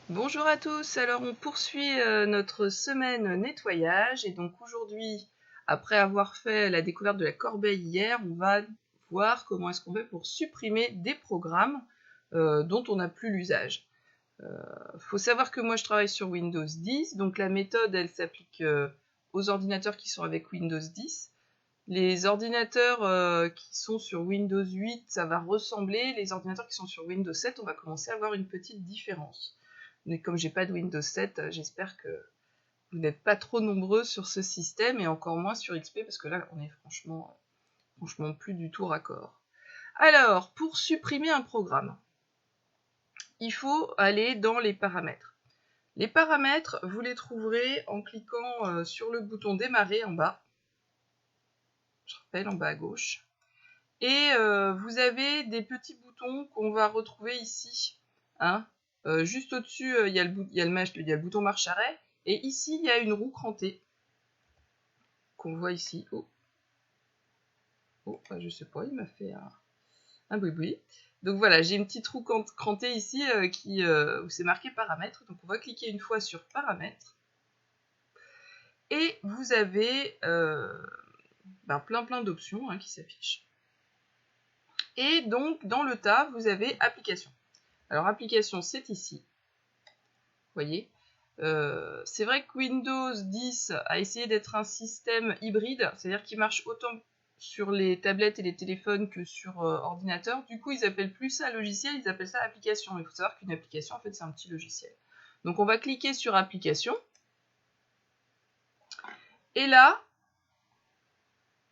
Bonjour à tous, alors on poursuit notre semaine nettoyage et donc aujourd'hui, après avoir fait la découverte de la corbeille hier, on va voir comment est-ce qu'on fait pour supprimer des programmes dont on n'a plus l'usage. Faut savoir que moi je travaille sur Windows 10, donc la méthode elle s'applique aux ordinateurs qui sont avec Windows 10. Les ordinateurs qui sont sur Windows 8, ça va ressembler. Les ordinateurs qui sont sur Windows 7, on va commencer à avoir une petite différence. Mais comme j'ai pas de Windows 7, j'espère que vous n'êtes pas trop nombreux sur ce système et encore moins sur XP parce que là on est franchement plus du tout raccord. Alors, pour supprimer un programme, il faut aller dans les paramètres. Les paramètres, vous les trouverez en cliquant sur le bouton démarrer en bas. Je rappelle, en bas à gauche. Et vous avez des petits boutons qu'on va retrouver ici. Hein. Juste au-dessus, il y a le bouton marche arrêt. Et ici, il y a une roue crantée. Qu'on voit ici. Oh, je sais pas, il m'a fait un boui-boui. Donc voilà, j'ai une petite roue crantée ici où c'est marqué paramètres. Donc on va cliquer une fois sur paramètres. Et vous avez plein d'options qui s'affichent. Et donc, dans le tas, vous avez application. Alors, application, c'est ici. Vous voyez, c'est vrai que Windows 10 a essayé d'être un système hybride, c'est-à-dire qu'il marche autant sur les tablettes et les téléphones que sur ordinateur. Du coup, ils appellent plus ça logiciel, ils appellent ça application. Il faut savoir qu'une application, en fait, c'est un petit logiciel. Donc, on va cliquer sur application. Et là,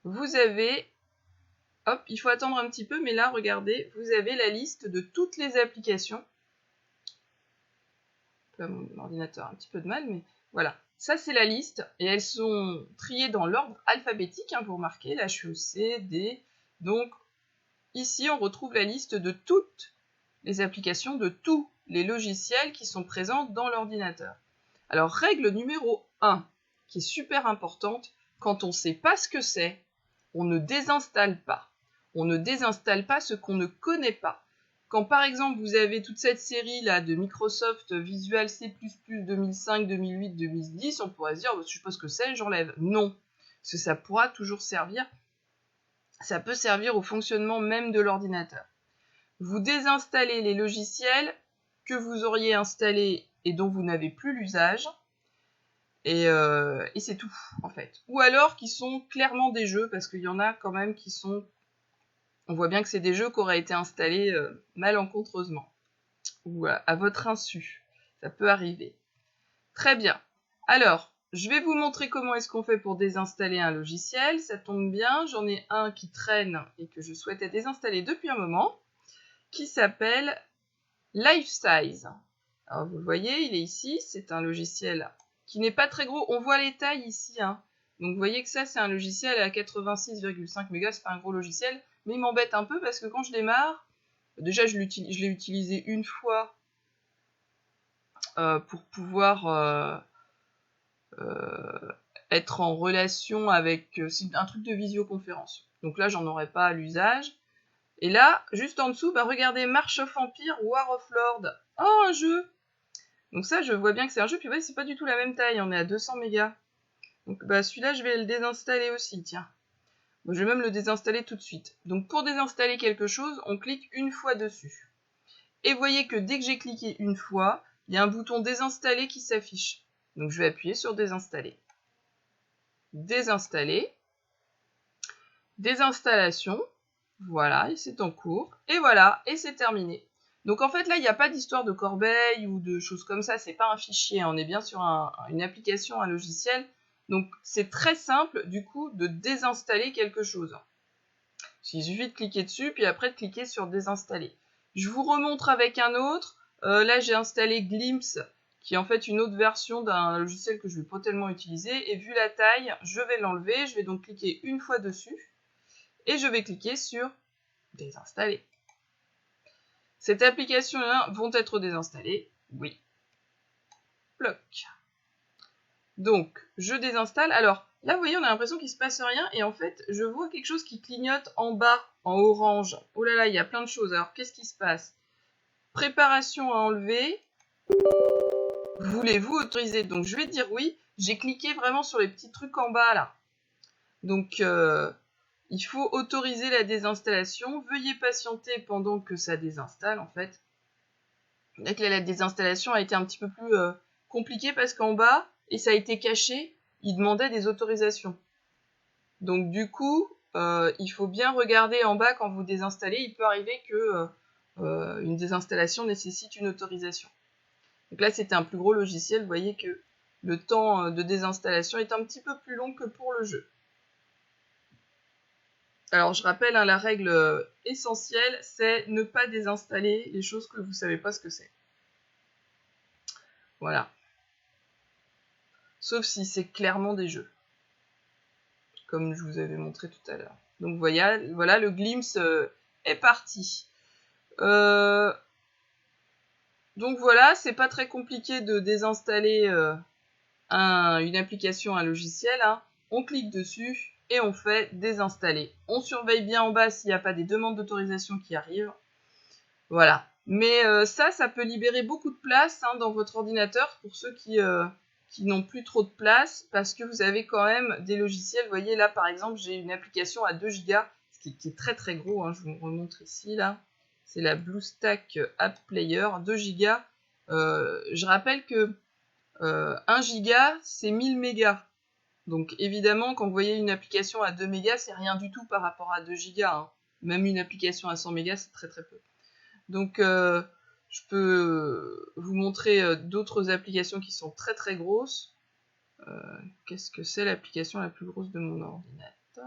vous avez... Hop, il faut attendre un petit peu, mais là, regardez, vous avez la liste de toutes les applications. Mon ordinateur a un petit peu de mal, mais voilà. Ça, c'est la liste, et elles sont triées dans l'ordre alphabétique, vous remarquez, là, je suis au C, D. Donc, ici, on retrouve la liste de toutes les applications, de tous les logiciels qui sont présents dans l'ordinateur. Alors, règle numéro 1, qui est super importante, quand on ne sait pas ce que c'est, on ne désinstalle pas. On ne désinstalle pas ce qu'on ne connaît pas. Quand par exemple vous avez toute cette série là de Microsoft Visual C++ 2005, 2008, 2010, on pourrait se dire, je sais pas ce que c'est, j'enlève. Non, parce que ça pourra toujours servir. Ça peut servir au fonctionnement même de l'ordinateur. Vous désinstallez les logiciels que vous auriez installés et dont vous n'avez plus l'usage. Et c'est tout, en fait. Ou alors qui sont clairement des jeux, parce qu'il y en a quand même qui sont... On voit bien que c'est des jeux qui auraient été installés malencontreusement. Ou à votre insu. Ça peut arriver. Très bien. Alors, je vais vous montrer comment est-ce qu'on fait pour désinstaller un logiciel. Ça tombe bien, j'en ai un qui traîne et que je souhaitais désinstaller depuis un moment, qui s'appelle Lifesize. Alors, vous le voyez, il est ici. C'est un logiciel qui n'est pas très gros. On voit les tailles ici. Donc, vous voyez que ça, c'est un logiciel à 86,5 mégas. C'est pas un gros logiciel. Mais il m'embête un peu parce que quand je démarre, déjà, je l'ai utilisé une fois pour pouvoir être en relation avec... c'est un truc de visioconférence. Donc là, j'en aurais pas à l'usage. Et là, juste en dessous, regardez, March of Empire, War of Lord. Oh, un jeu! Donc ça, je vois bien que c'est un jeu, puis vous voyez, c'est pas du tout la même taille, on est à 200 mégas. Donc celui-là, je vais le désinstaller aussi, tiens. Bon, je vais même le désinstaller tout de suite. Donc pour désinstaller quelque chose, on clique une fois dessus. Et vous voyez que dès que j'ai cliqué une fois, il y a un bouton désinstaller qui s'affiche. Donc je vais appuyer sur désinstaller. Désinstaller. Désinstallation. Voilà, et c'est en cours. Et voilà, et c'est terminé. Donc en fait là, il n'y a pas d'histoire de corbeille ou de choses comme ça, c'est pas un fichier, on est bien sur une application, un logiciel. Donc c'est très simple du coup de désinstaller quelque chose. Il suffit de cliquer dessus, puis après de cliquer sur désinstaller. Je vous remontre avec un autre. Là j'ai installé Glimpse, qui est en fait une autre version d'un logiciel que je ne vais pas tellement utiliser. Et vu la taille, je vais l'enlever. Je vais donc cliquer une fois dessus. Et je vais cliquer sur désinstaller. Cette application-là vont être désinstallées. Oui. Bloc. Donc, je désinstalle. Alors, là, vous voyez, on a l'impression qu'il ne se passe rien. Et en fait, je vois quelque chose qui clignote en bas, en orange. Oh là là, il y a plein de choses. Alors, qu'est-ce qui se passe? Préparation à enlever. Voulez-vous autoriser? Donc je vais dire oui. J'ai cliqué vraiment sur les petits trucs en bas là. Donc il faut autoriser la désinstallation. Veuillez patienter pendant que ça désinstalle en fait. Donc là, la désinstallation a été un petit peu plus compliquée parce qu'en bas, et ça a été caché, il demandait des autorisations. Donc du coup, il faut bien regarder en bas quand vous désinstallez. Il peut arriver que une désinstallation nécessite une autorisation. Donc là, c'était un plus gros logiciel. Vous voyez que le temps de désinstallation est un petit peu plus long que pour le jeu. Alors, je rappelle, hein, la règle essentielle, c'est ne pas désinstaller les choses que vous ne savez pas ce que c'est. Voilà. Sauf si c'est clairement des jeux. Comme je vous avais montré tout à l'heure. Donc voilà, le glimpse est parti. Donc voilà, c'est pas très compliqué de désinstaller une application, un logiciel. Hein. On clique dessus et on fait désinstaller. On surveille bien en bas s'il n'y a pas des demandes d'autorisation qui arrivent. Voilà. Mais ça peut libérer beaucoup de place hein, dans votre ordinateur pour ceux qui n'ont plus trop de place parce que vous avez quand même des logiciels. Vous voyez là par exemple j'ai une application à 2 Go, ce qui est très très gros, hein, je vous remontre ici là. C'est la BlueStack App Player, 2 Go. Je rappelle que 1 Go c'est 1000 mégas. Donc évidemment quand vous voyez une application à 2 mégas c'est rien du tout par rapport à 2 Go. Hein. Même une application à 100 mégas c'est très très peu. Donc, je peux vous montrer d'autres applications qui sont très très grosses. Qu'est-ce que c'est l'application la plus grosse de mon ordinateur?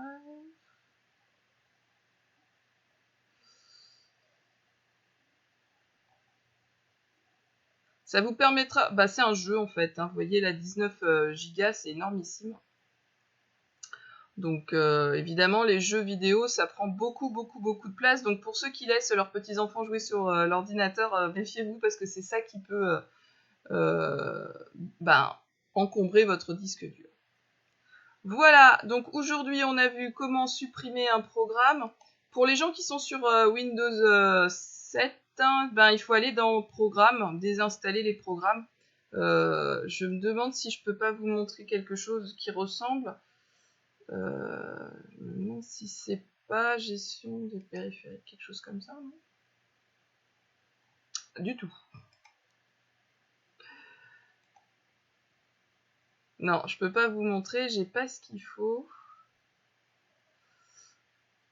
Ça vous permettra... Bah, c'est un jeu en fait. Hein. Vous voyez, la 19 Go, c'est énormissime. Donc, évidemment, les jeux vidéo, ça prend beaucoup de place. Donc, pour ceux qui laissent leurs petits-enfants jouer sur l'ordinateur, méfiez-vous parce que c'est ça qui peut... encombrer votre disque dur. Voilà, donc aujourd'hui on a vu comment supprimer un programme. Pour les gens qui sont sur Windows 7, hein, il faut aller dans Programmes, désinstaller les programmes. Je me demande si je peux pas vous montrer quelque chose qui ressemble. Je me demande si c'est pas gestion des périphériques, quelque chose comme ça, non? Du tout. Non, je peux pas vous montrer, j'ai pas ce qu'il faut.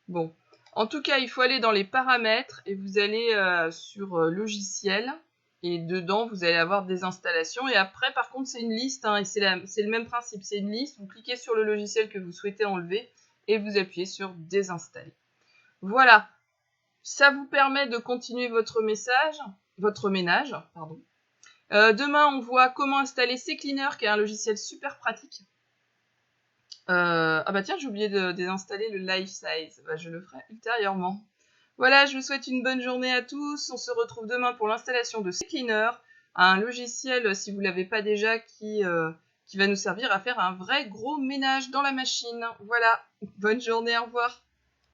Bon, en tout cas, il faut aller dans les paramètres et vous allez sur logiciel et dedans, vous allez avoir des installations. Et après, par contre, c'est une liste hein, et c'est le même principe. C'est une liste, vous cliquez sur le logiciel que vous souhaitez enlever et vous appuyez sur désinstaller. Voilà, ça vous permet de continuer votre ménage. Pardon. Demain, on voit comment installer CCleaner, qui est un logiciel super pratique. Ah bah tiens, j'ai oublié de désinstaller le Life Size. Bah, je le ferai ultérieurement. Voilà, je vous souhaite une bonne journée à tous. On se retrouve demain pour l'installation de CCleaner, un logiciel, si vous ne l'avez pas déjà, qui va nous servir à faire un vrai gros ménage dans la machine. Voilà, bonne journée, au revoir.